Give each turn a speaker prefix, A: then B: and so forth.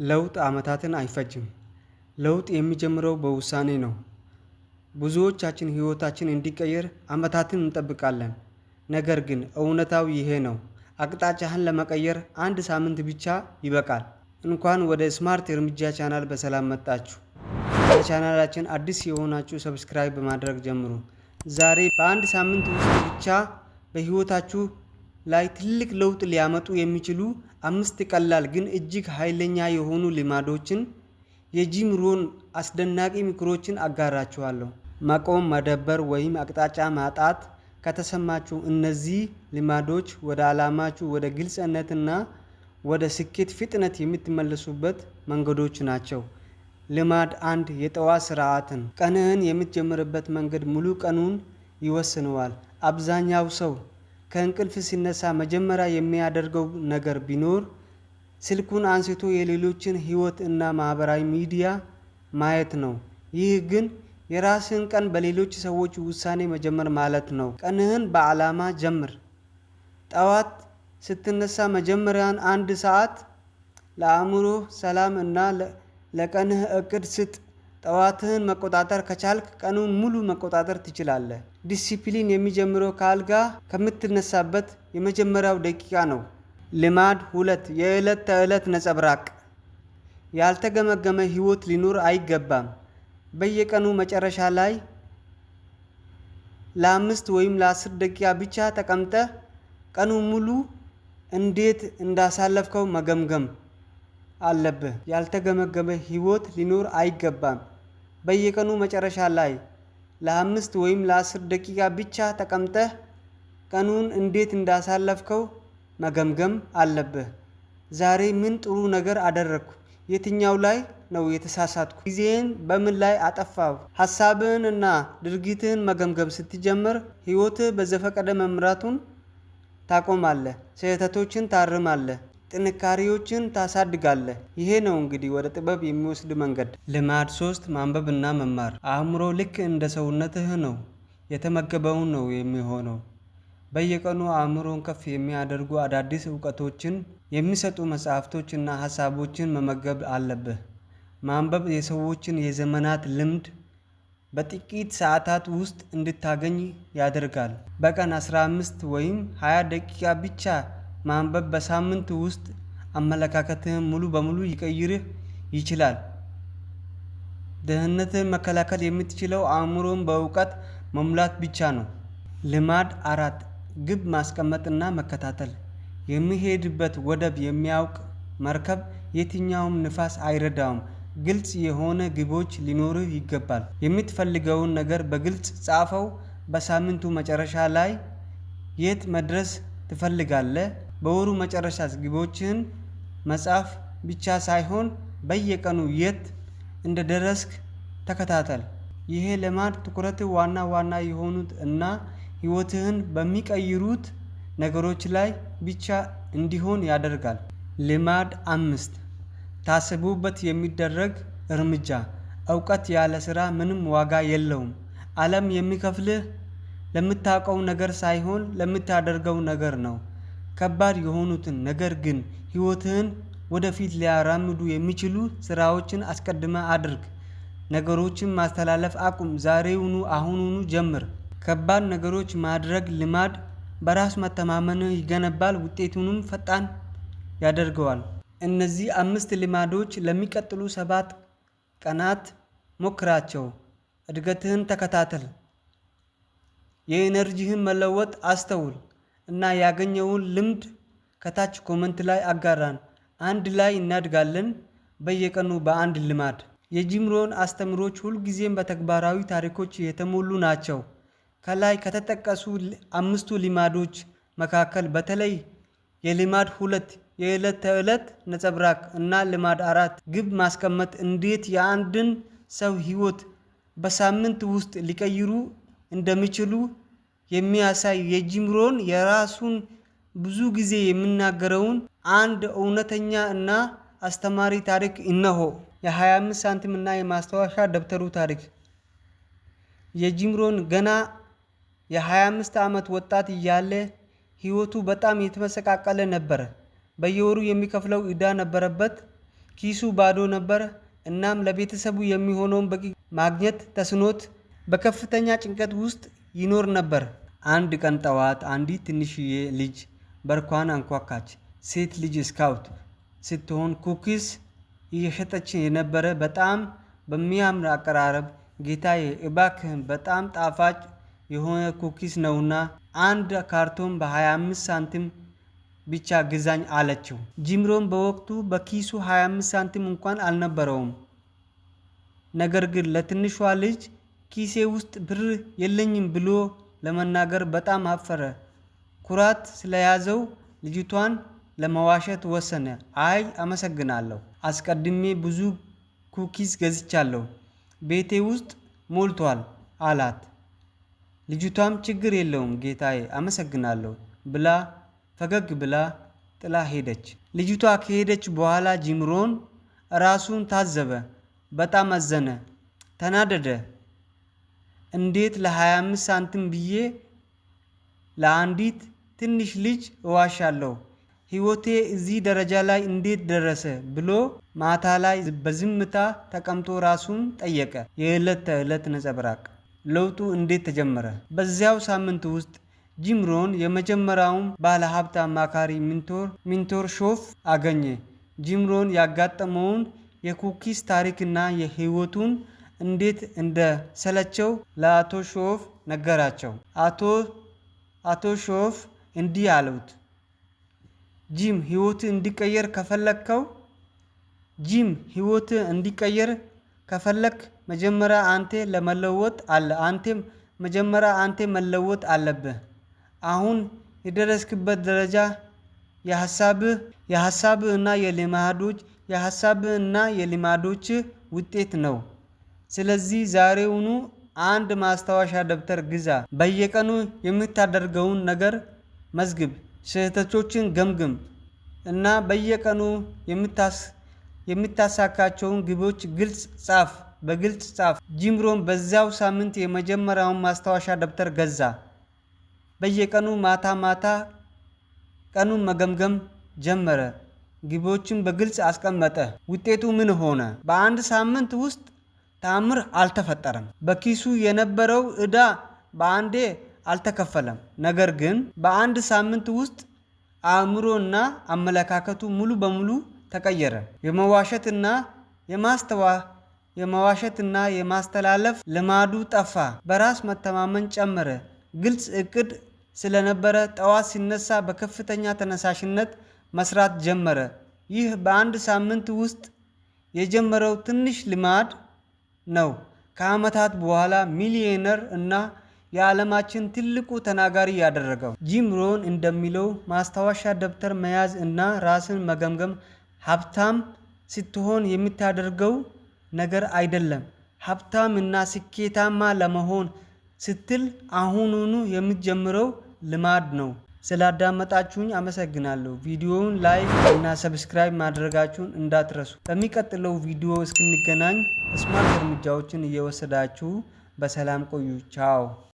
A: ለውጥ ዓመታትን አይፈጅም። ለውጥ የሚጀምረው በውሳኔ ነው። ብዙዎቻችን ሕይወታችን እንዲቀየር ዓመታትን እንጠብቃለን። ነገር ግን እውነታው ይሄ ነው። አቅጣጫህን ለመቀየር አንድ ሳምንት ብቻ ይበቃል። እንኳን ወደ ስማርት እርምጃ ቻናል በሰላም መጣችሁ። ለቻናላችን አዲስ የሆናችሁ ሰብስክራይብ በማድረግ ጀምሩ። ዛሬ በአንድ ሳምንት ውስጥ ብቻ በሕይወታችሁ ላይ ትልቅ ለውጥ ሊያመጡ የሚችሉ 5 ቀላል ግን እጅግ ኃይለኛ የሆኑ ልማዶችን የጂም ሮን አስደናቂ ምክሮችን አጋራችኋለሁ። መቆም፣ መደበር ወይም አቅጣጫ ማጣት ከተሰማችሁ እነዚህ ልማዶች ወደ ዓላማችሁ፣ ወደ ግልጽነትና ወደ ስኬት ፍጥነት የምትመለሱበት መንገዶች ናቸው። ልማድ 1 የጠዋት ስርዓትን። ቀንህን የምትጀምርበት መንገድ ሙሉ ቀኑን ይወስነዋል። አብዛኛው ሰው ከእንቅልፍ ሲነሳ መጀመሪያ የሚያደርገው ነገር ቢኖር ስልኩን አንስቶ የሌሎችን ሕይወት እና ማህበራዊ ሚዲያ ማየት ነው። ይህ ግን የራስን ቀን በሌሎች ሰዎች ውሳኔ መጀመር ማለት ነው። ቀንህን በዓላማ ጀምር። ጠዋት ስትነሳ መጀመሪያን 1 ሰዓት ለአእምሮ ሰላም እና ለቀንህ እቅድ ስጥ። ጠዋትህን መቆጣጠር ከቻልክ ቀኑን ሙሉ መቆጣጠር ትችላለህ። ዲሲፕሊን የሚጀምረው ከአልጋ ከምትነሳበት የመጀመሪያው ደቂቃ ነው። ልማድ 2 የዕለት ተዕለት ነጸብራቅ። ያልተገመገመ ሕይወት ሊኖር አይገባም። በየቀኑ መጨረሻ ላይ ለ5 ወይም ለ10 ደቂቃ ብቻ ተቀምጠህ ቀኑን ሙሉ እንዴት እንዳሳለፍከው መገምገም አለብህ። ያልተገመገመ ሕይወት ሊኖር አይገባም። በየቀኑ መጨረሻ ላይ ለ5 ወይም ለ10 ደቂቃ ብቻ ተቀምጠህ ቀኑን እንዴት እንዳሳለፍከው መገምገም አለብህ። ዛሬ ምን ጥሩ ነገር አደረግኩ? የትኛው ላይ ነው የተሳሳትኩ? ጊዜህን በምን ላይ አጠፋው? ሐሳብህን እና ድርጊትህን መገምገም ስትጀምር ሕይወትህ በዘፈቀደ መምራቱን ታቆማለህ። ስህተቶችን ታርማለህ። ጥንካሬዎችን ታሳድጋለህ። ይሄ ነው እንግዲህ ወደ ጥበብ የሚወስድ መንገድ። ልማድ 3 ማንበብ እና መማር። አእምሮ ልክ እንደ ሰውነትህ ነው። የተመገበውን ነው የሚሆነው። በየቀኑ አእምሮን ከፍ የሚያደርጉ አዳዲስ እውቀቶችን የሚሰጡ መጽሐፍቶችና ሀሳቦችን መመገብ አለብህ። ማንበብ የሰዎችን የዘመናት ልምድ በጥቂት ሰዓታት ውስጥ እንድታገኝ ያደርጋል። በቀን 15 ወይም 20 ደቂቃ ብቻ ማንበብ በሳምንት ውስጥ አመለካከትህን ሙሉ በሙሉ ሊቀይርህ ይችላል። ድህነትን መከላከል የምትችለው አእምሮን በእውቀት መሙላት ብቻ ነው። ልማድ 4 ግብ ማስቀመጥና መከታተል። የሚሄድበት ወደብ የሚያውቅ መርከብ የትኛውም ንፋስ አይረዳውም። ግልጽ የሆነ ግቦች ሊኖርህ ይገባል። የምትፈልገውን ነገር በግልጽ ጻፈው። በሳምንቱ መጨረሻ ላይ የት መድረስ ትፈልጋለህ? በወሩ መጨረሻ ግቦችህን መጻፍ ብቻ ሳይሆን በየቀኑ የት እንደደረስክ ተከታተል። ይሄ ልማድ ትኩረትህ ዋና ዋና የሆኑት እና ሕይወትህን በሚቀይሩት ነገሮች ላይ ብቻ እንዲሆን ያደርጋል። ልማድ 5 ታስቡበት የሚደረግ እርምጃ። እውቀት ያለ ሥራ ምንም ዋጋ የለውም። ዓለም የሚከፍልህ ለምታውቀው ነገር ሳይሆን ለምታደርገው ነገር ነው። ከባድ የሆኑትን ነገር ግን ሕይወትህን ወደፊት ሊያራምዱ የሚችሉ ሥራዎችን አስቀድመህ አድርግ። ነገሮችን ማስተላለፍ አቁም። ዛሬውኑ አሁኑኑ ጀምር። ከባድ ነገሮች ማድረግ ልማድ በራስ መተማመንህ ይገነባል፣ ውጤቱንም ፈጣን ያደርገዋል። እነዚህ 5 ልማዶች ለሚቀጥሉ 7 ቀናት ሞክራቸው። እድገትህን ተከታተል። የኢነርጂህን መለወጥ አስተውል እና ያገኘውን ልምድ ከታች ኮመንት ላይ አጋራን። አንድ ላይ እናድጋለን። በየቀኑ በአንድ ልማድ። የጂም ሮን አስተምሮች ሁልጊዜም በተግባራዊ ታሪኮች የተሞሉ ናቸው። ከላይ ከተጠቀሱ 5ቱ ልማዶች መካከል በተለይ የልማድ 2 የዕለት ተዕለት ነጸብራቅ እና ልማድ 4 ግብ ማስቀመጥ እንዴት የአንድን ሰው ሕይወት በሳምንት ውስጥ ሊቀይሩ እንደሚችሉ የሚያሳይ የጂም ሮን የራሱን ብዙ ጊዜ የሚናገረውን አንድ እውነተኛ እና አስተማሪ ታሪክ እነሆ። የ25 ሳንቲም እና የማስታወሻ ደብተሩ ታሪክ። የጂም ሮን ገና የ25 ዓመት ወጣት እያለ ሕይወቱ በጣም የተመሰቃቀለ ነበር። በየወሩ የሚከፍለው ዕዳ ነበረበት። ኪሱ ባዶ ነበር። እናም ለቤተሰቡ የሚሆነውን በቂ ማግኘት ተስኖት በከፍተኛ ጭንቀት ውስጥ ይኖር ነበር። አንድ ቀን ጠዋት አንዲት ትንሽዬ ልጅ በርኳን አንኳኳች። ሴት ልጅ ስካውት ስትሆን ኩኪስ እየሸጠች የነበረ በጣም በሚያምር አቀራረብ፣ ጌታዬ እባክህን በጣም ጣፋጭ የሆነ ኩኪስ ነውና አንድ ካርቶን በ25 ሳንቲም ብቻ ግዛኝ አለችው። ጂምሮን በወቅቱ በኪሱ 25 ሳንቲም እንኳን አልነበረውም። ነገር ግን ለትንሿ ልጅ ኪሴ ውስጥ ብር የለኝም ብሎ ለመናገር በጣም አፈረ። ኩራት ስለያዘው ልጅቷን ለመዋሸት ወሰነ። አይ አመሰግናለሁ፣ አስቀድሜ ብዙ ኩኪስ ገዝቻለሁ፣ ቤቴ ውስጥ ሞልቷል አላት። ልጅቷም ችግር የለውም ጌታዬ አመሰግናለሁ ብላ ፈገግ ብላ ጥላ ሄደች። ልጅቷ ከሄደች በኋላ ጂምሮን ራሱን ታዘበ። በጣም አዘነ፣ ተናደደ። እንዴት ለ25 ሳንቲም ብዬ ለአንዲት ትንሽ ልጅ እዋሻለሁ? ሕይወቴ እዚህ ደረጃ ላይ እንዴት ደረሰ ብሎ ማታ ላይ በዝምታ ተቀምጦ ራሱን ጠየቀ። የዕለት ተዕለት ነጸብራቅ ለውጡ እንዴት ተጀመረ? በዚያው ሳምንት ውስጥ ጂምሮን የመጀመሪያውን ባለሀብት አማካሪ ሚንቶር ሾፍ አገኘ። ጂምሮን ያጋጠመውን የኩኪስ ታሪክና የህይወቱን እንዴት እንደሰለቸው ለአቶ ሾፍ ነገራቸው። አቶ ሾፍ እንዲህ አሉት፣ ጂም ህይወት እንዲቀየር ከፈለክ መጀመሪያ አንተ መለወጥ አለብህ። አሁን የደረስክበት ደረጃ የሀሳብህ እና የልማዶች ውጤት ነው። ስለዚህ ዛሬውኑ አንድ ማስታወሻ ደብተር ግዛ። በየቀኑ የምታደርገውን ነገር መዝግብ፣ ስህተቶችን ገምግም እና በየቀኑ የምታሳካቸውን ግቦች በግልጽ ጻፍ። ጂምሮን በዚያው ሳምንት የመጀመሪያውን ማስታወሻ ደብተር ገዛ። በየቀኑ ማታ ቀኑን መገምገም ጀመረ። ግቦችን በግልጽ አስቀመጠ። ውጤቱ ምን ሆነ? በአንድ ሳምንት ውስጥ ተአምር አልተፈጠረም። በኪሱ የነበረው ዕዳ በአንዴ አልተከፈለም። ነገር ግን በአንድ ሳምንት ውስጥ አእምሮና አመለካከቱ ሙሉ በሙሉ ተቀየረ። የመዋሸትና የማስተላለፍ ልማዱ ጠፋ። በራስ መተማመን ጨመረ። ግልጽ እቅድ ስለነበረ ጠዋት ሲነሳ በከፍተኛ ተነሳሽነት መስራት ጀመረ። ይህ በአንድ ሳምንት ውስጥ የጀመረው ትንሽ ልማድ ነው ከዓመታት በኋላ ሚሊዮነር እና የዓለማችን ትልቁ ተናጋሪ ያደረገው። ጂምሮን እንደሚለው ማስታወሻ ደብተር መያዝ እና ራስን መገምገም ሀብታም ስትሆን የምታደርገው ነገር አይደለም። ሀብታም እና ስኬታማ ለመሆን ስትል አሁኑኑ የምትጀምረው ልማድ ነው። ስላዳመጣችሁኝ አመሰግናለሁ። ቪዲዮውን ላይክ እና ሰብስክራይብ ማድረጋችሁን እንዳትረሱ። በሚቀጥለው ቪዲዮ እስክንገናኝ ስማርት እርምጃዎችን እየወሰዳችሁ በሰላም ቆዩ። ቻው